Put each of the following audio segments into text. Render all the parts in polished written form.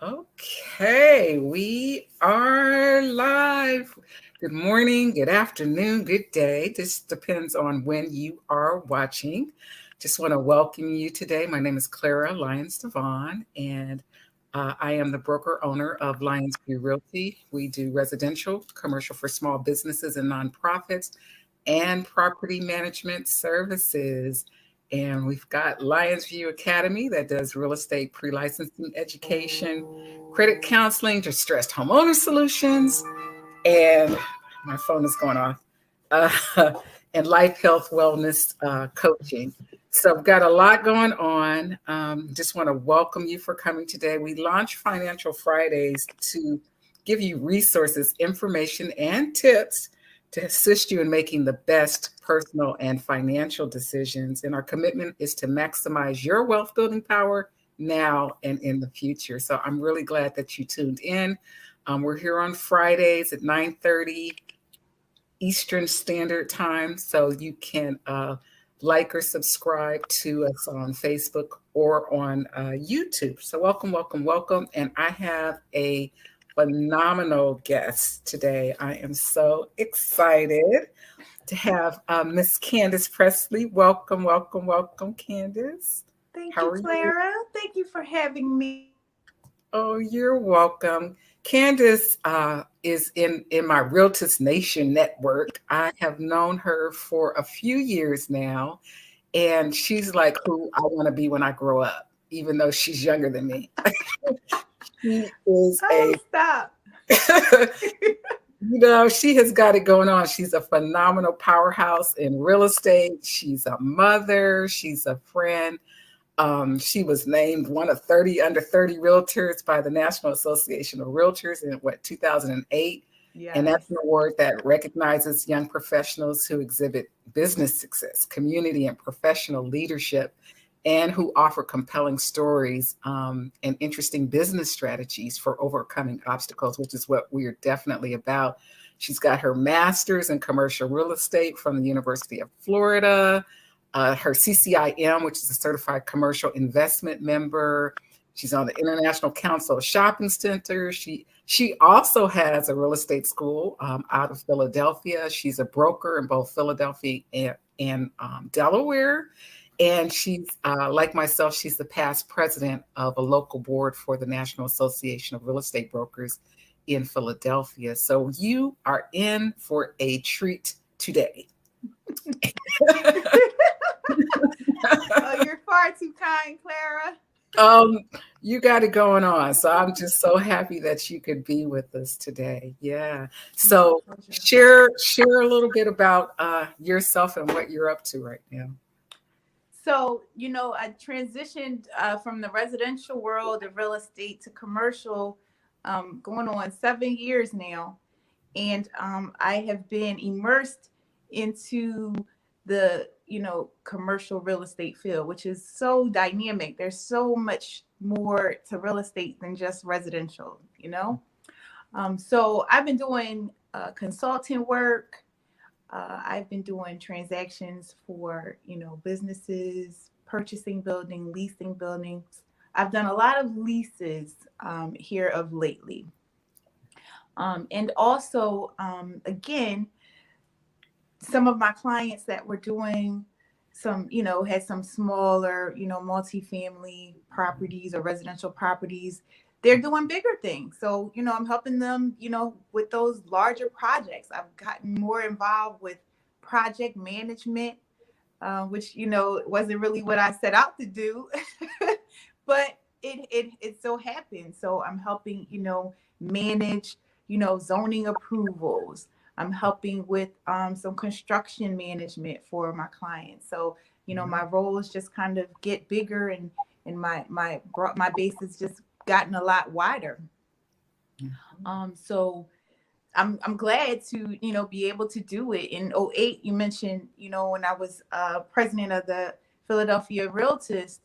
Okay, we are live. Good morning, good afternoon, good day. This depends on when you are watching. Just want to welcome you today. My name is Clara Lyons-DeVaughn, and I am the broker owner of Lyonsview Realty. We do residential, commercial for small businesses and nonprofits, and property management services. And we've got Lyonsview Academy that does real estate pre-licensing education, credit counseling, distressed homeowner solutions, and my phone is going off, uh, and life, health, wellness coaching. So I've got a lot going on. Just want to welcome you for coming today. We launched Financial Fridays to give you resources, information, and tips to assist you in making the best personal and financial decisions. And our commitment is to maximize your wealth building power now and in the future. So I'm really glad that you tuned in. We're here on Fridays at 9:30 Eastern Standard Time. So you can like or subscribe to us on Facebook or on YouTube. So welcome, welcome, welcome. And I have a phenomenal guest today. I am so excited to have Miss Candis Pressley. Welcome, welcome, welcome, Candis. Thank How you, are you? Clara. Thank you for having me. Oh, you're welcome. Candice is in my Realtors Nation network. I have known her for a few years now, and she's like who I want to be when I grow up, even though she's younger than me. She is Oh, stop. she has got it going on. She's a phenomenal powerhouse in real estate. She's a mother. She's a friend. She was named one of 30 under 30 realtors by the National Association of Realtors in 2008. And Yes. that's an award that recognizes young professionals who exhibit business success, community, and professional leadership, and who offer compelling stories and interesting business strategies for overcoming obstacles, which is what we're definitely about. She's got her master's in commercial real estate from the University of Florida, her CCIM, which is a certified commercial investment member. She's on the International Council of Shopping Centers. She also has a real estate school out of Philadelphia. She's a broker in both Philadelphia and Delaware. And she's, like myself, she's the past president of a local board for the National Association of Real Estate Brokers in Philadelphia. So you are in for a treat today. Oh, you're far too kind, Clara. Um, you got it going on. So I'm just so happy that you could be with us today. Yeah. My So pleasure. share a little bit about yourself and what you're up to right now. So, I transitioned from the residential world of real estate to commercial going on 7 years now. And I have been immersed into the commercial real estate field, which is so dynamic. There's so much more to real estate than just residential. So I've been doing consulting work. I've been doing transactions for businesses, purchasing building, leasing buildings. I've done a lot of leases here of lately. And also, again, some of my clients that were doing had some smaller, multifamily properties or residential properties. They're doing bigger things. So, I'm helping them, with those larger projects. I've gotten more involved with project management, which, wasn't really what I set out to do, but it so happened. So I'm helping, manage, zoning approvals. I'm helping with some construction management for my clients. So, my roles just kind of get bigger, and my base has just gotten a lot wider. So I'm glad to, be able to do it. In '08, you mentioned, when I was president of the Philadelphia Realtors,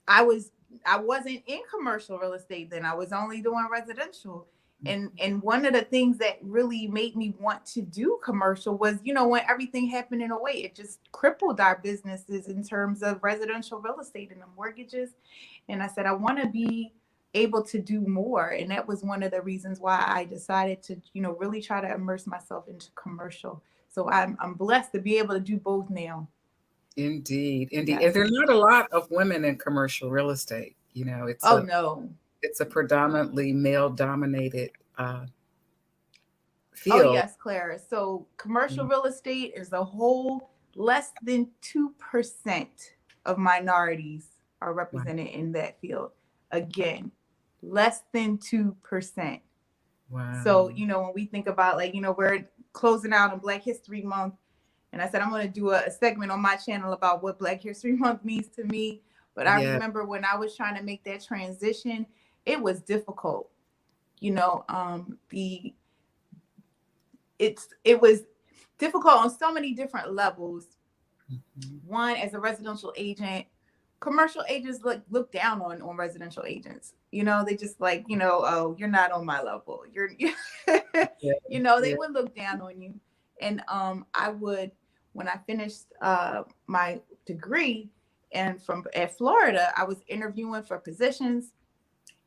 I wasn't in commercial real estate then. I was only doing residential. And one of the things that really made me want to do commercial was, when everything happened in '08, it just crippled our businesses in terms of residential real estate and the mortgages. And I said, I want to be able to do more. And that was one of the reasons why I decided to, really try to immerse myself into commercial. So I'm blessed to be able to do both now. Indeed, indeed. And Yes. there are not a lot of women in commercial real estate. Oh no. It's a predominantly male dominated Oh field. yes, Clara. So commercial real estate is a whole less than 2% of minorities are Wow. represented in that field. Again, less than 2%. Wow. So, when we think about we're closing out on Black History Month, and I said I'm going to do a segment on my channel about what Black History Month means to me. But I Yeah. remember when I was trying to make that transition, it was difficult. It was difficult on so many different levels. One, as a residential agent, commercial agents look down on residential agents. They just oh, you're not on my level. You're Yeah. they Yeah. would look down on you. And I would, when I finished my degree and at Florida, I was interviewing for positions.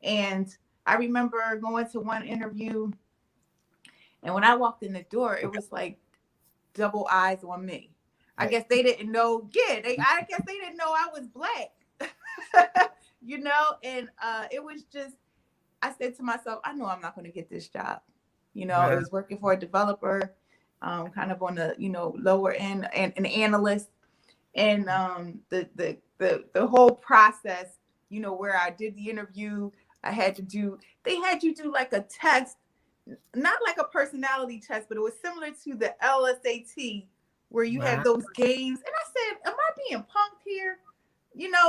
And I remember going to one interview, and when I walked in the door, it was like double eyes on me. I guess they didn't know. Yeah, I guess they didn't know I was Black. And it was just, I said to myself, I know I'm not going to get this job. Wow. It was working for a developer, kind of on the lower end, and an analyst, and the whole process. Where I did the interview, they had you do like a test, not like a personality test, but it was similar to the LSAT, where you have those games. And I said, am I being punked here?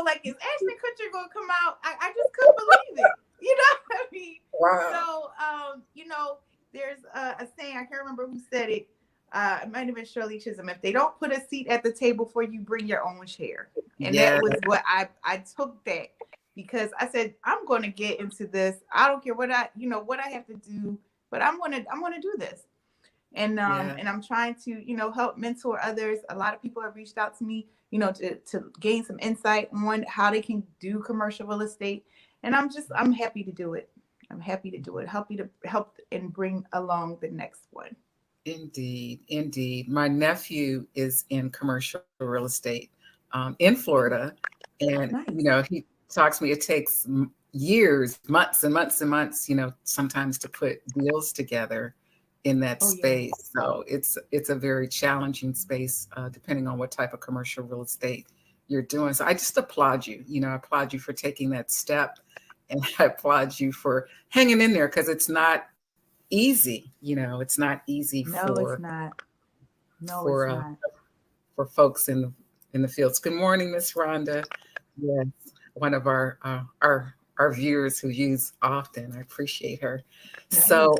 Like, is Ashton Kutcher going to come out? I just couldn't believe it. You know what I mean? Wow. So, there's a saying, I can't remember who said it. It might have been Shirley Chisholm. If they don't put a seat at the table for you, bring your own chair. And that was what I took that, because I said, I'm going to get into this. I don't care what I have to do, but I'm going to do this. And and I'm trying to, help mentor others. A lot of people have reached out to me, to gain some insight on how they can do commercial real estate. And I'm happy to do it. I'm happy to do it. Help and bring along the next one. Indeed, indeed. My nephew is in commercial real estate in Florida, and Nice. he talks to me. It takes years, months and months and months, sometimes to put deals together in that space. So it's a very challenging space, depending on what type of commercial real estate you're doing. So I just applaud you. I applaud you for taking that step, and I applaud you for hanging in there, because it's not easy. It's not easy No, it's not. No, for it's not. for folks in the fields. Good morning, Miss Rhonda. Yes, one of our viewers who use often. I appreciate her. Nice. So,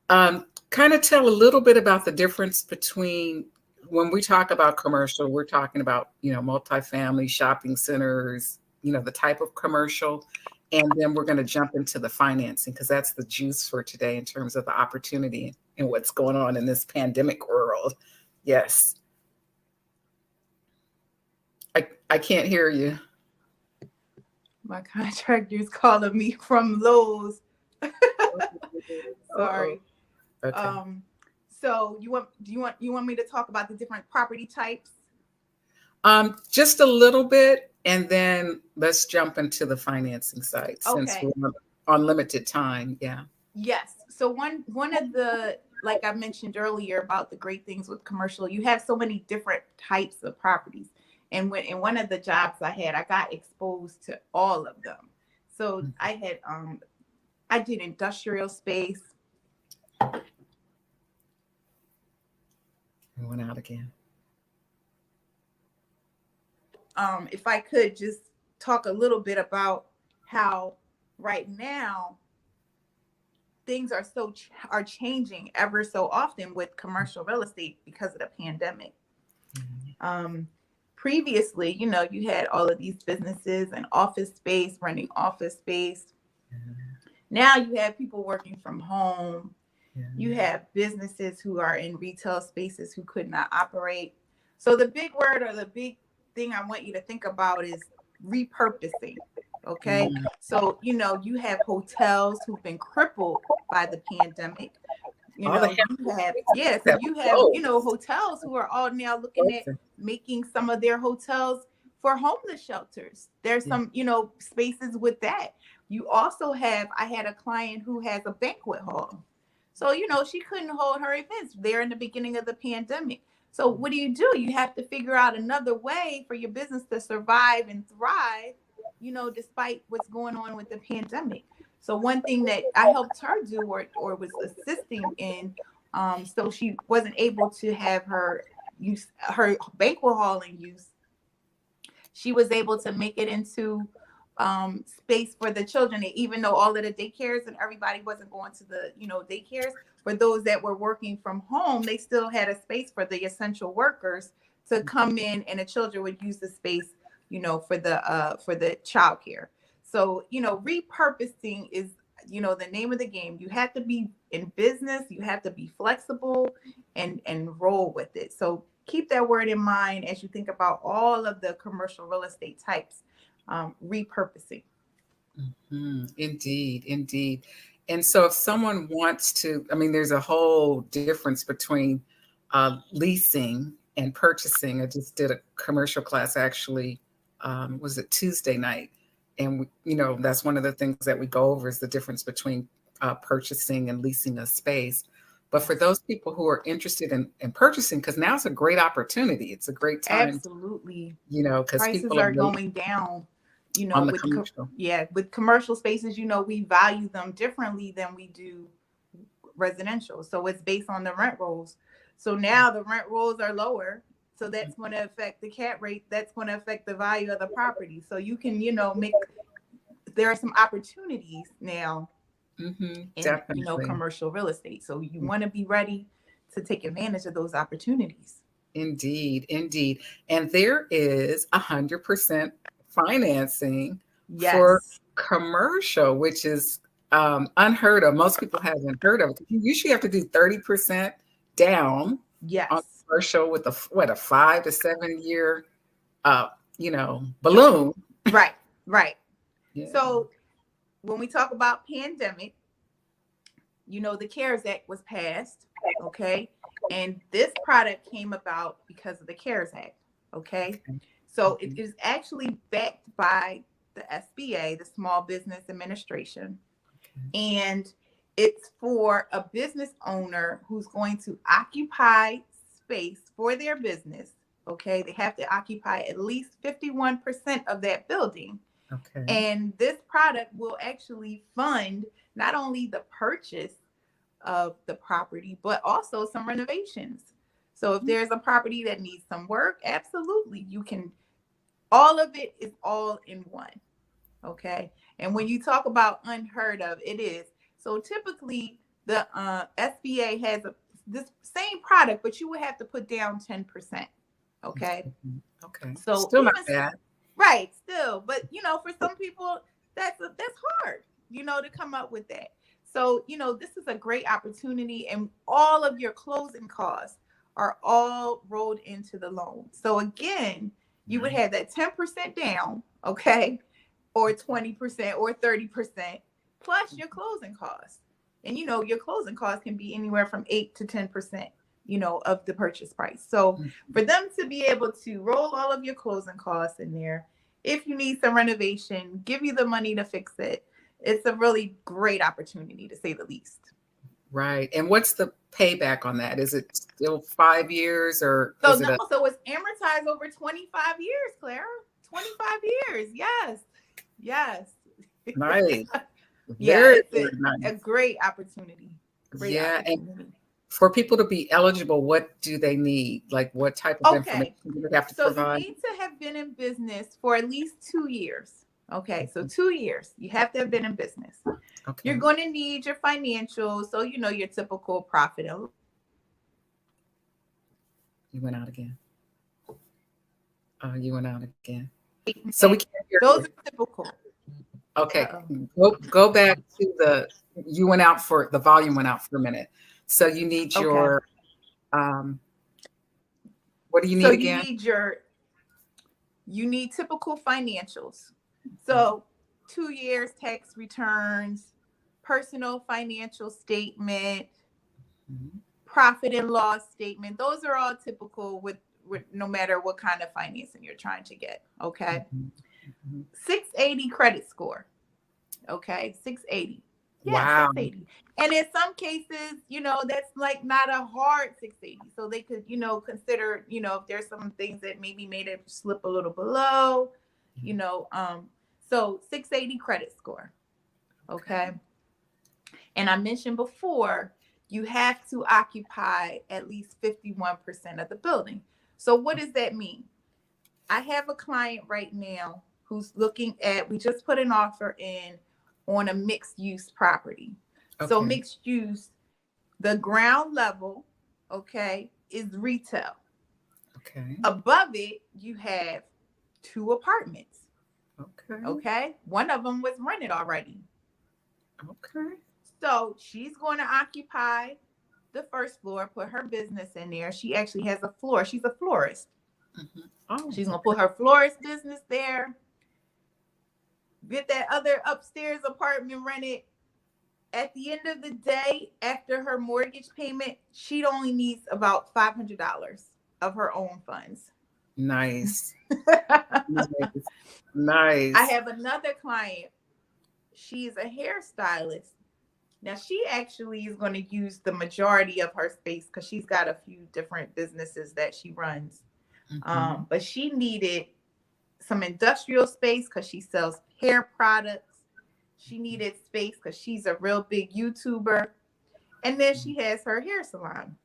kind of tell a little bit about the difference between, when we talk about commercial, we're talking about multifamily shopping centers, the type of commercial. And then we're going to jump into the financing, because that's the juice for today in terms of the opportunity and what's going on in this pandemic world. Yes. I can't hear you. My contractor's calling me from Lowe's. Sorry. Okay. So do you want me to talk about the different property types? Just a little bit, and then let's jump into the financing side, since we're on limited time. Yeah. Yes. So one of the, like I mentioned earlier about the great things with commercial, you have so many different types of properties. And in one of the jobs I had, I got exposed to all of them. So I did industrial space. It went out again. If I could just talk a little bit about how right now things are changing ever so often with commercial real estate because of the pandemic. Previously, you had all of these businesses and office space, renting office space. Now you have people working from home. You have businesses who are in retail spaces who could not operate. So the big word, or the big thing I want you to think about, is repurposing. Okay. So, you have hotels who've been crippled by the pandemic. All the So you have, hotels who are all now looking at making some of their hotels for homeless shelters. There's some, spaces with that. You also have, I had a client who has a banquet hall. So, she couldn't hold her events there in the beginning of the pandemic. So what do? You have to figure out another way for your business to survive and thrive, despite what's going on with the pandemic. So one thing that I helped her do or was assisting in, so she wasn't able to have her use her banquet hall in use, she was able to make it into space for the children. And even though all of the daycares and everybody wasn't going to the, daycares, for those that were working from home, they still had a space for the essential workers to come in, and the children would use the space, for the childcare. So, repurposing is, the name of the game. You have to be in business. You have to be flexible and roll with it. So keep that word in mind as you think about all of the commercial real estate types, repurposing. Indeed, indeed. And so if someone wants to, there's a whole difference between leasing and purchasing. I just did a commercial class actually, was it Tuesday night? And, that's one of the things that we go over is the difference between purchasing and leasing a space. But for those people who are interested in purchasing, because now it's a great opportunity. It's a great time. Absolutely. Because prices people are going down. On the commercial. With commercial spaces, we value them differently than we do residential. So it's based on the rent rolls. So now the rent rolls are lower. So that's going to affect the cap rate. That's going to affect the value of the property. So you can, there are some opportunities now in, Definitely. commercial real estate. So you want to be ready to take advantage of those opportunities. Indeed, indeed. And there is 100% financing for commercial, which is unheard of. Most people haven't heard of it. You usually have to do 30% down on commercial with a 5 to 7 year, balloon. Right. Yeah. So when we talk about pandemic, the CARES Act was passed, okay? And this product came about because of the CARES Act, okay? So it is actually backed by the SBA, the Small Business Administration. And it's for a business owner who's going to occupy space for their business, okay? They have to occupy at least 51% of that building. Okay. And this product will actually fund not only the purchase of the property, but also some renovations. So if there's a property that needs some work, absolutely, you can, all of it is all in one. Okay. And when you talk about unheard of, it is. So typically the SBA has this same product, but you would have to put down 10%. Okay. Okay. So still not bad. Right. Still, but for some people that's hard, to come up with that. So, this is a great opportunity, and all of your closing costs are all rolled into the loan. So again, you would have that 10% down, okay, or 20% or 30% plus your closing costs. And your closing costs can be anywhere from 8 to 10%, of the purchase price. So for them to be able to roll all of your closing costs in there, if you need some renovation, give you the money to fix it, it's a really great opportunity, to say the least. Right. And what's the payback on that? Is it still 5 years or? So so it's amortized over 25 years, Clara. 25 years. Yes. Nice. It's a great opportunity. And for people to be eligible, what do they need? Like what type of information do they have to provide? You need to have been in business for at least 2 years. Okay, so 2 years. You have to have been in business. Okay. You're going to need your financials. So, your typical profit. You went out again. You went out again. So we can't hear those are typical. Okay, go back to you went out for, the volume went out for a minute. So you need your, what do you need again? You need typical financials. So 2 years tax returns, personal financial statement, profit and loss statement. Those are all typical with no matter what kind of financing you're trying to get. Okay. 680 credit score. Okay. 680. Yeah, Wow. 680. And in some cases, that's like not a hard 680. So they could, consider, if there's some things that maybe made it slip a little below, so 680 credit score. Okay. And I mentioned before, you have to occupy at least 51% of the building. So what does that mean? I have a client right now who's looking at, we just put an offer in on a mixed use property. Okay. So mixed use, the ground level, okay, is retail. Okay. Above it, you have 2 apartments. Okay. Okay. One of them was rented already. Okay. So she's going to occupy the first floor, put her business in there. She actually has a floor. She's a florist. Oh, she's going to put her florist business there. Get that other upstairs apartment rented. At the end of the day, after her mortgage payment, she only needs about $500 of her own funds. Nice. Nice. I have another client. She's a hairstylist. Now, she actually is going to use the majority of her space because she's got a few different businesses that she runs. But she needed some industrial space because she sells hair products. She needed space because she's a real big YouTuber. And then she has her hair salon.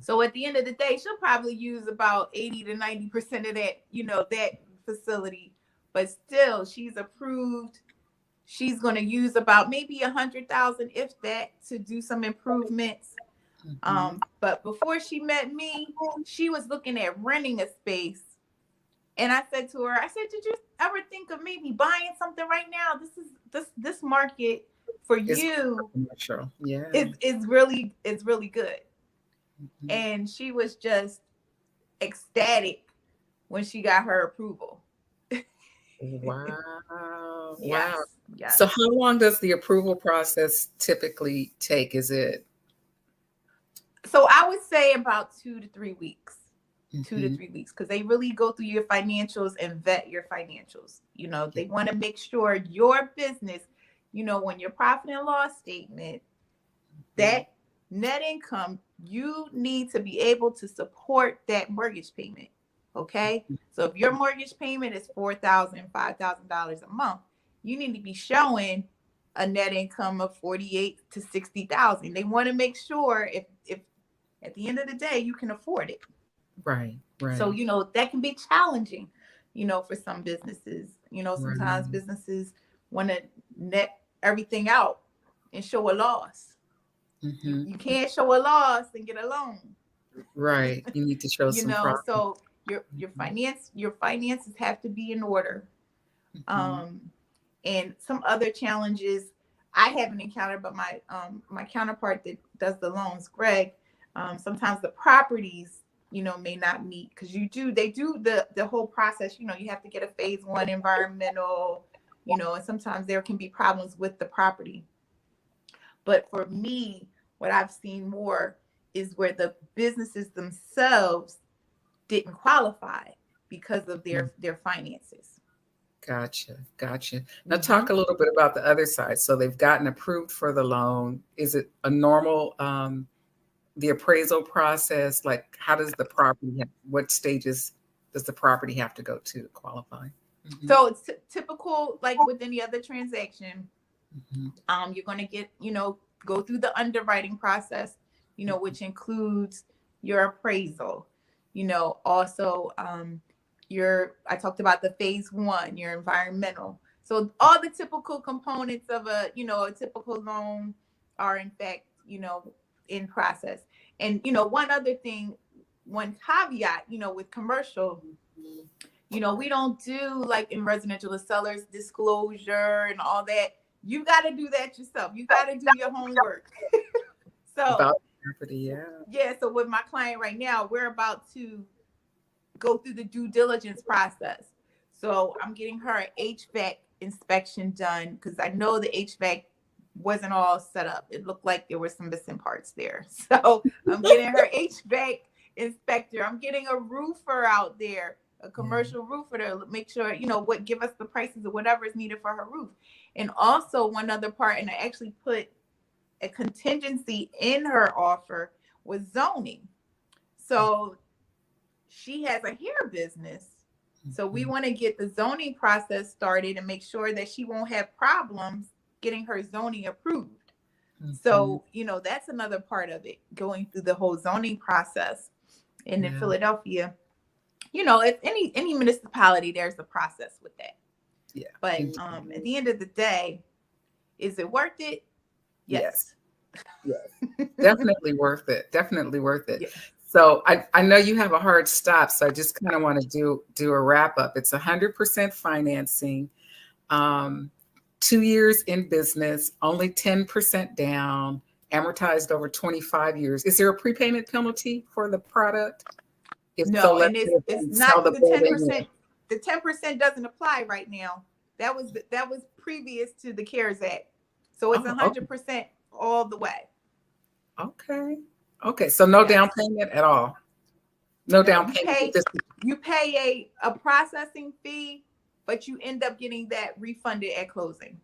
So at the end of the day, she'll probably use about 80 to 90% of that, that facility. But still, she's approved. She's going to use about maybe 100,000, if that, to do some improvements. But before she met me, she was looking at renting a space. And I said to her, did you ever think of maybe buying something right now? This market for you is really good. And she was just ecstatic when she got her approval. Wow. Yes, Wow. yes. So how long does the approval process typically take? So I would say about 2 to 3 weeks. 2 to 3 weeks, because they really go through your financials and vet your financials. They want to make sure your business, when your profit and loss statement, that net income, you need to be able to support that mortgage payment. Okay. So if your mortgage payment is $4,000, $5,000 a month, you need to be showing a net income of $48,000 to $60,000. They want to make sure if at the end of the day, you can afford it. Right. So, that can be challenging, for some businesses. Sometimes businesses want to net everything out and show a loss. You can't show a loss and get a loan. Right. You need to show some profit. So your finances have to be in order. And some other challenges I haven't encountered, but my counterpart that does the loans, Greg, sometimes the properties, may not meet, because they do the whole process. You have to get a phase 1 environmental, and sometimes there can be problems with the property. But for me, what I've seen more is where the businesses themselves didn't qualify because of their finances. Gotcha. Now talk a little bit about the other side. So they've gotten approved for the loan. Is it a normal, the appraisal process? Like, how does the property, what stages does the property have to go to qualify? So it's typical, like with any other transaction. You're going to get, go through the underwriting process, which includes your appraisal, also, I talked about the phase 1, your environmental. So all the typical components of a typical loan are in fact, in process. And, one other thing, one caveat, with commercial, we don't do like in residential, the seller's disclosure and all that. You got to do that yourself. You got to do your homework. So about property, so with my client right now, we're about to go through the due diligence process. So I'm getting her an HVAC inspection done, because I know the HVAC wasn't all set up. It looked like there were some missing parts there. So I'm getting her HVAC inspector. I'm getting a roofer out there, a commercial roofer, to make sure, give us the prices of whatever is needed for her roof. And also one other part, and I actually put a contingency in her offer, was zoning. So she has a hair business. So we want to get the zoning process started and make sure that she won't have problems getting her zoning approved. So, that's another part of it, going through the whole zoning process. And in Philadelphia, if any municipality, there's a process with that. Yeah. But at the end of the day, is it worth it? Yes. Definitely worth it. Definitely worth it. Yes. So I know you have a hard stop, so I just kind of want to do a wrap up. It's 100% financing, 2 years in business, only 10% down, amortized over 25 years. Is there a prepayment penalty for the product? No, and it's not the 10%. The 10% doesn't apply right now. That was previous to the CARES Act. So it's 100% all the way. Okay. So no down payment at all. No down payment. You pay a processing fee, but you end up getting that refunded at closing.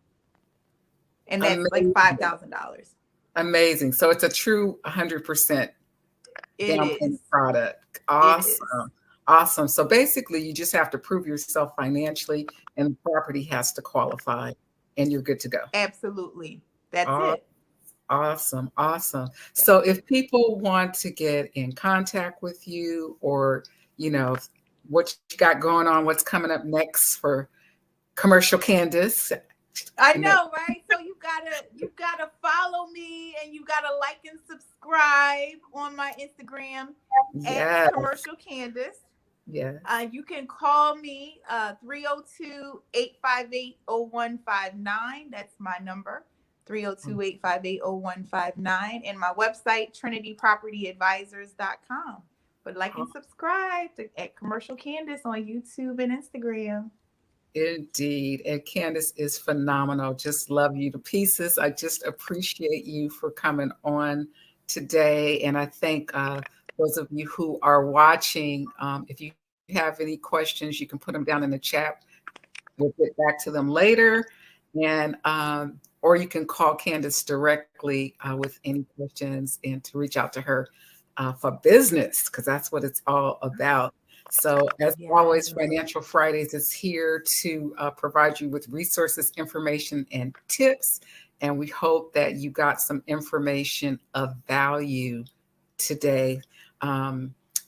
And that's like $5,000. Amazing. So it's a true 100% down payment product. Awesome. So basically you just have to prove yourself financially and the property has to qualify and you're good to go. Absolutely. That's it. Awesome. So if people want to get in contact with you, or, what you got going on, what's coming up next for Commercial Candis. I know, right? So you gotta follow me, and you gotta like and subscribe on my Instagram at Commercial Candis. Yeah. You can call me 302-858-0159. That's my number. 302-858-0159, and my website, trinitypropertyadvisors.com. But like and subscribe at Commercial Candis on YouTube and Instagram. Indeed. And Candis is phenomenal. Just love you to pieces. I just appreciate you for coming on today. And I thank those of you who are watching. If you have any questions, you can put them down in the chat. We'll get back to them later. And or you can call Candis directly with any questions, and to reach out to her for business, because that's what it's all about. So as always, Financial Fridays is here to provide you with resources, information, and tips. And we hope that you got some information of value today.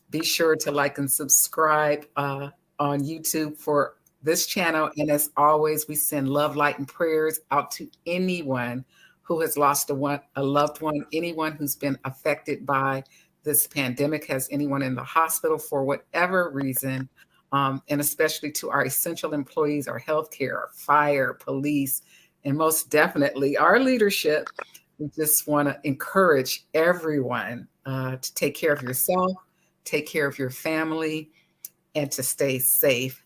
Be sure to like and subscribe on YouTube for this channel. And as always, we send love, light, and prayers out to anyone who has lost a loved one, anyone who's been affected by this pandemic, has anyone in the hospital for whatever reason, and especially to our essential employees, our healthcare, our fire, police, and most definitely our leadership. We just want to encourage everyone to take care of yourself, take care of your family, and to stay safe.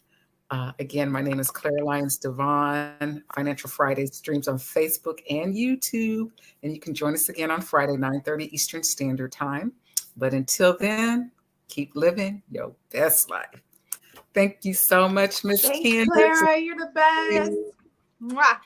Again, my name is Clara Lyons-DeVaughn. Financial Fridays streams on Facebook and YouTube, and you can join us again on Friday, 9:30 Eastern Standard Time. But until then, keep living your best life. Thank you so much, Miss Candis. Clara, you're the best. Mwah.